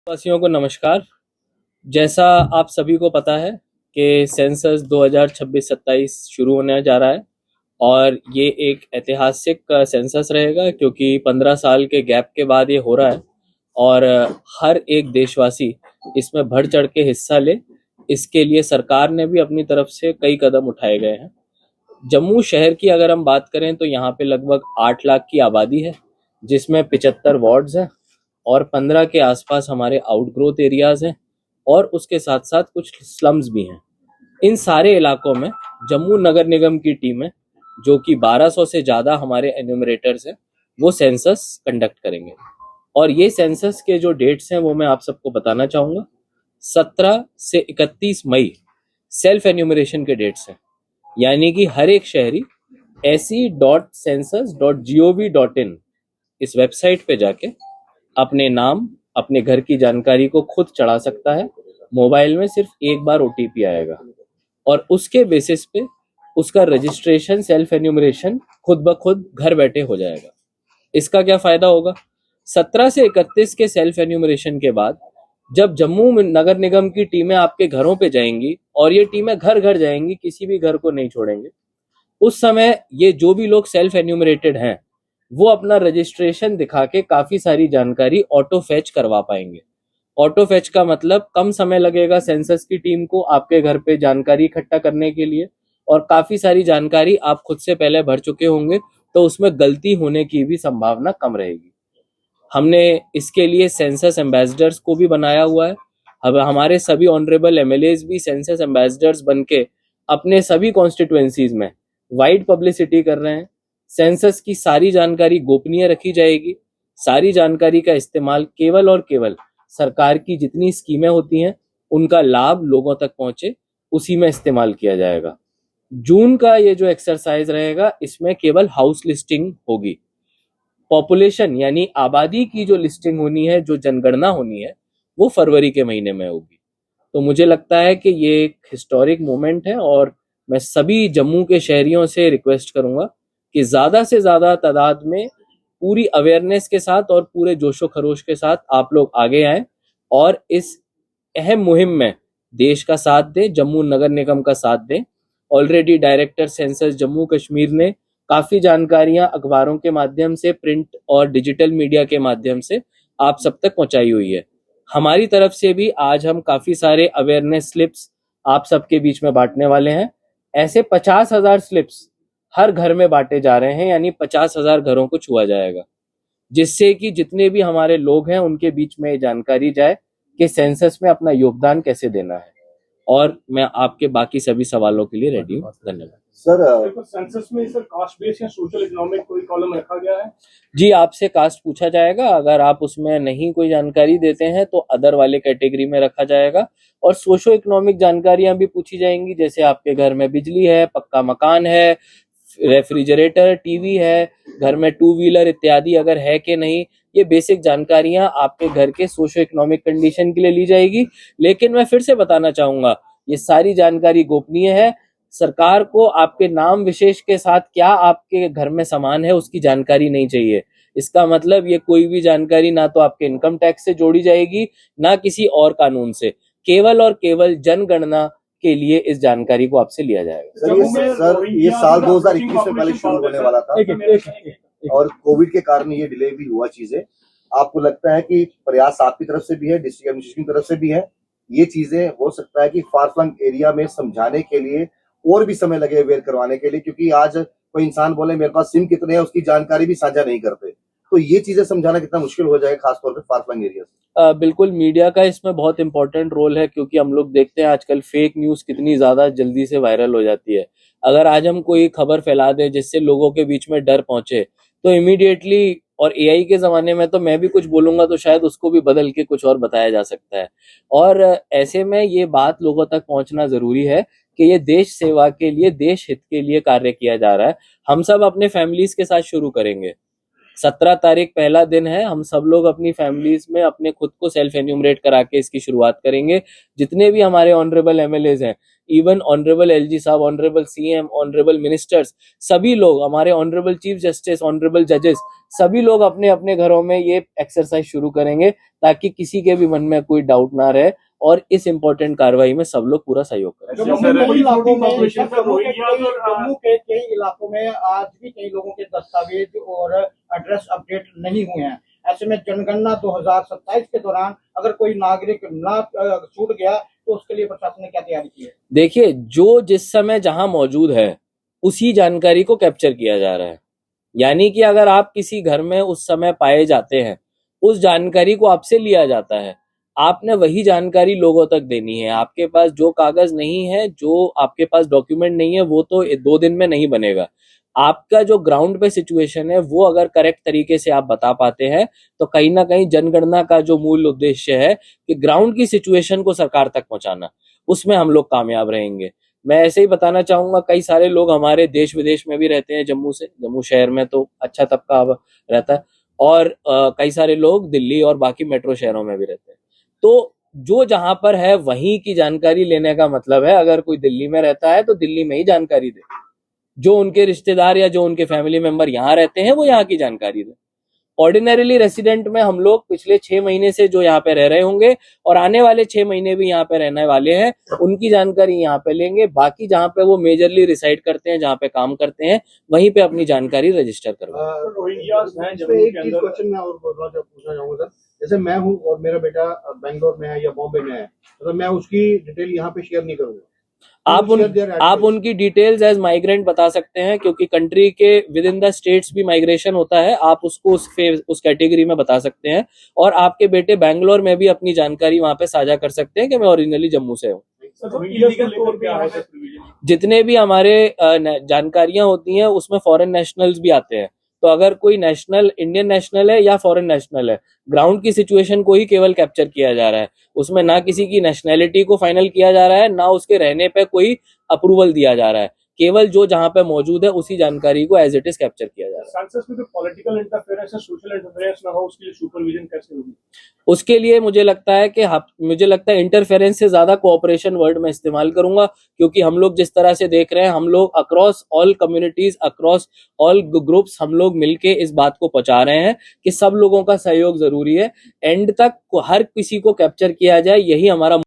वासियों को नमस्कार। जैसा आप सभी को पता है कि सेंसस 2026-27 शुरू होने जा रहा है और ये एक ऐतिहासिक सेंसस रहेगा क्योंकि 15 साल के गैप के बाद ये हो रहा है और हर एक देशवासी इसमें बढ़ चढ़ के हिस्सा ले। इसके लिए सरकार ने भी अपनी तरफ से कई कदम उठाए गए हैं। जम्मू शहर की अगर हम बात करें तो यहाँ पे लगभग 8 लाख की आबादी है, जिसमें 75 वार्ड्स हैं और 15 के आसपास हमारे आउटग्रोथ एरियाज हैं और उसके साथ साथ कुछ स्लम्स भी हैं। इन सारे इलाकों में जम्मू नगर निगम की टीमें, जो कि 1200 से ज़्यादा हमारे एन्यूमरेटर्स हैं, वो सेंसस कंडक्ट करेंगे। और ये सेंसस के जो डेट्स हैं वो मैं आप सबको बताना चाहूँगा। 17 से 31 मई सेल्फ एन्यूमरेशन के डेट्स हैं, यानी कि हर एक शहरी se.census.gov.in इस वेबसाइट पे जाके अपने नाम, अपने घर की जानकारी को खुद चढ़ा सकता है। मोबाइल में सिर्फ एक बार ओटीपी आएगा और उसके बेसिस पे उसका रजिस्ट्रेशन, सेल्फ एन्यूमरेशन खुद ब खुद घर बैठे हो जाएगा। इसका क्या फायदा होगा? 17 से 31 के सेल्फ एन्यूमरेशन के बाद जब जम्मू नगर निगम की टीमें आपके घरों पे जाएंगी और ये टीमें घर घर जाएंगी, किसी भी घर को नहीं छोड़ेंगे, उस समय ये जो भी लोग सेल्फ एन्यूमरेटेड हैं वो अपना रजिस्ट्रेशन दिखा के काफी सारी जानकारी ऑटो फैच करवा पाएंगे। ऑटो फैच का मतलब कम समय लगेगा सेंसस की टीम को आपके घर पे जानकारी इकट्ठा करने के लिए, और काफी सारी जानकारी आप खुद से पहले भर चुके होंगे तो उसमें गलती होने की भी संभावना कम रहेगी। हमने इसके लिए सेंसस एम्बेसडर्स को भी बनाया हुआ है। अब हमारे सभी ऑनरेबल एमएलएज भी सेंसस एम्बेसडर्स बन के अपने सभी कॉन्स्टिट्यूएंसीज में वाइड पब्लिसिटी कर रहे हैं। सेंसस की सारी जानकारी गोपनीय रखी जाएगी। सारी जानकारी का इस्तेमाल केवल और केवल सरकार की जितनी स्कीमें होती हैं उनका लाभ लोगों तक पहुंचे, उसी में इस्तेमाल किया जाएगा। जून का ये जो एक्सरसाइज रहेगा इसमें केवल हाउस लिस्टिंग होगी। पॉपुलेशन यानी आबादी की जो लिस्टिंग होनी है, जो जनगणना होनी है, वो फरवरी के महीने में होगी। तो मुझे लगता है कि ये एक हिस्टोरिक मोमेंट है और मैं सभी जम्मू के शहरियों से रिक्वेस्ट करूंगा कि ज़्यादा से ज़्यादा तादाद में पूरी अवेयरनेस के साथ और पूरे जोशो खरोश के साथ आप लोग आगे आएं और इस अहम मुहिम में देश का साथ दें, जम्मू नगर निगम का साथ दें। Already director census Jammu Kashmir ने काफ़ी जानकारियां अखबारों के माध्यम से, प्रिंट और डिजिटल मीडिया के माध्यम से आप सब तक पहुंचाई हुई है। हमारी तरफ से भी आज हम काफ़ी सारे अवेयरनेस स्लिप्स आप सबके बीच में बांटने वाले हैं। ऐसे 50,000 स्लिप्स हर घर में बांटे जा रहे हैं, यानी 50,000 घरों को छुआ जाएगा, जिससे कि जितने भी हमारे लोग हैं उनके बीच में ये जानकारी जाए कि सेंसस में अपना योगदान कैसे देना है। और मैं आपके बाकी सभी सवालों के लिए रेडी हूँ। धन्यवाद सर। सेंसस में सर कास्ट बेस्ड या सोशल इकोनॉमिक कोई कॉलम रखा गया है? जी, आपसे कास्ट पूछा जाएगा। अगर आप उसमें नहीं कोई जानकारी देते हैं तो अदर वाले कैटेगरी में रखा जाएगा, और सोशो इकोनॉमिक जानकारियां भी पूछी जाएंगी, जैसे आपके घर में बिजली है, पक्का मकान है, रेफ्रिजरेटर, टीवी है, घर में टू व्हीलर इत्यादि अगर है कि नहीं, ये बेसिक जानकारियां आपके घर के सोशो इकोनॉमिक कंडीशन के लिए ली जाएगी। लेकिन मैं फिर से बताना चाहूंगा, ये सारी जानकारी गोपनीय है। सरकार को आपके नाम विशेष के साथ क्या आपके घर में सामान है उसकी जानकारी नहीं चाहिए। इसका मतलब ये कोई भी जानकारी ना तो आपके इनकम टैक्स से जोड़ी जाएगी, ना किसी और कानून से। केवल और केवल जनगणना के लिए इस जानकारी को आपसे लिया जाएगा। सर ये साल 2021 में पहले शुरू होने वाला था और कोविड के कारण ये डिले भी हुआ चीजें। आपको लगता है कि प्रयास आपकी तरफ से भी है, डिस्ट्रिक्ट एडमिनिस्ट्रेशन की तरफ से भी है, ये चीजें हो सकता है कि फार फ्लंग एरिया में समझाने के लिए और भी समय लगे अवेयर करवाने के लिए, क्योंकि आज कोई इंसान बोले मेरे पास सिम कितने हैं उसकी जानकारी भी साझा नहीं करते, तो ये चीजें समझाना कितना मुश्किल हो जाएगा खासतौर पे फार फ्लंग एरिया। बिल्कुल, मीडिया का इसमें बहुत इंपॉर्टेंट रोल है, क्योंकि हम लोग देखते हैं आजकल फेक न्यूज कितनी ज्यादा जल्दी से वायरल हो जाती है। अगर आज हम कोई खबर फैला दें जिससे लोगों के बीच में डर पहुंचे तो इमीडिएटली, और एआई के जमाने में तो मैं भी कुछ बोलूंगा तो शायद उसको भी बदल के कुछ और बताया जा सकता है। और ऐसे में ये बात लोगों तक पहुंचना जरूरी है कि ये देश सेवा के लिए, देश हित के लिए कार्य किया जा रहा है। हम सब अपने फैमिलीज के साथ शुरू करेंगे। 17 तारीख पहला दिन है, हम सब लोग अपनी फैमिलीज में अपने खुद को सेल्फ एन्यूमरेट करा के इसकी शुरुआत करेंगे। जितने भी हमारे ऑनरेबल एमएलएज हैं, इवन ऑनरेबल एलजी साहब, ऑनरेबल सीएम, ऑनरेबल मिनिस्टर्स, सभी लोग, हमारे ऑनरेबल चीफ जस्टिस, ऑनरेबल जजेस, सभी लोग अपने अपने घरों में ये एक्सरसाइज शुरू करेंगे ताकि किसी के भी मन में कोई डाउट ना रहे और इस इंपॉर्टेंट कार्रवाई में सब लोग पूरा सहयोग करें। जम्मू के कई इलाकों में आज भी कई लोगों के दस्तावेज और एड्रेस अपडेट नहीं हुए हैं। ऐसे में जनगणना 2027 के दौरान अगर कोई नागरिक ना छूट गया तो उसके लिए प्रशासन ने क्या तैयारी की है? देखिए, जो जिस समय जहां मौजूद है उसी जानकारी को कैप्चर किया जा रहा है। यानी कि अगर आप किसी घर में उस समय पाए जाते हैं, उस जानकारी को आपसे लिया जाता है, आपने वही जानकारी लोगों तक देनी है। आपके पास जो कागज नहीं है, जो आपके पास डॉक्यूमेंट नहीं है, वो तो 2 दिन में नहीं बनेगा। आपका जो ग्राउंड पे सिचुएशन है वो अगर करेक्ट तरीके से आप बता पाते हैं तो कहीं ना कहीं जनगणना का जो मूल उद्देश्य है कि ग्राउंड की सिचुएशन को सरकार तक पहुंचाना, उसमें हम लोग कामयाब रहेंगे। मैं ऐसे ही बताना चाहूंगा, कई सारे लोग हमारे देश विदेश में भी रहते हैं, जम्मू शहर में तो अच्छा तबका रहता है, और कई सारे लोग दिल्ली और बाकी मेट्रो शहरों में भी रहते हैं। तो जो जहां पर है वहीं की जानकारी लेने का मतलब है, अगर कोई दिल्ली में रहता है तो दिल्ली में ही जानकारी दे, जो उनके रिश्तेदार या जो उनके फैमिली मेंबर यहाँ रहते हैं वो यहाँ की जानकारी दे। ऑर्डिनरीली रेसिडेंट में हम लोग पिछले 6 महीने से जो यहाँ पे रह रहे होंगे और आने वाले 6 महीने भी यहाँ पे रहने वाले हैं, उनकी जानकारी यहाँ पे लेंगे। बाकी जहाँ पे वो मेजरली रिसाइड करते हैं, जहाँ पे काम करते हैं, वहीं पे अपनी जानकारी रजिस्टर करवाएं। जैसे मैं हूँ और मेरा बेटा बेंगलोर में है या बॉम्बे में है, तो मैं उसकी डिटेल यहाँ पे शेयर नहीं करूंगा। आप उनकी डिटेल्स एज माइग्रेंट बता सकते हैं, क्योंकि कंट्री के विद इन द स्टेट्स भी माइग्रेशन होता है। आप उसको उस कैटेगरी में बता सकते हैं, और आपके बेटे बैंगलोर में भी अपनी जानकारी वहां पे साझा कर सकते हैं कि मैं ओरिजिनली जम्मू से हूँ। जितने भी हमारे जानकारियां होती हैं उसमें फॉरेन नेशनल्स भी आते हैं। तो अगर कोई नेशनल इंडियन नेशनल है या फॉरेन नेशनल है, ग्राउंड की सिचुएशन को ही केवल कैप्चर किया जा रहा है, उसमें ना किसी की नेशनैलिटी को फाइनल किया जा रहा है, ना उसके रहने पे कोई अप्रूवल दिया जा रहा है। केवल जो जहां पे मौजूद है उसी जानकारी को एज इट इज कैप्चर किया जा रहा है। सेंसस में पॉलिटिकल इंटरफेरेंस या सोशल इंटरफेरेंस ना हो, उसके लिए सुपरविजन कैसे होगी? उसके लिए मुझे लगता है इंटरफेरेंस से ज्यादा कोऑपरेशन वर्ड में इस्तेमाल करूंगा, क्योंकि हम लोग जिस तरह से देख रहे हैं, हम लोग across all communities, across all groups, हम लोग मिलके इस बात को पहुंचा रहे हैं कि सब लोगों का सहयोग जरूरी है। एंड तक हर किसी को कैप्चर किया जाए, यही हमारा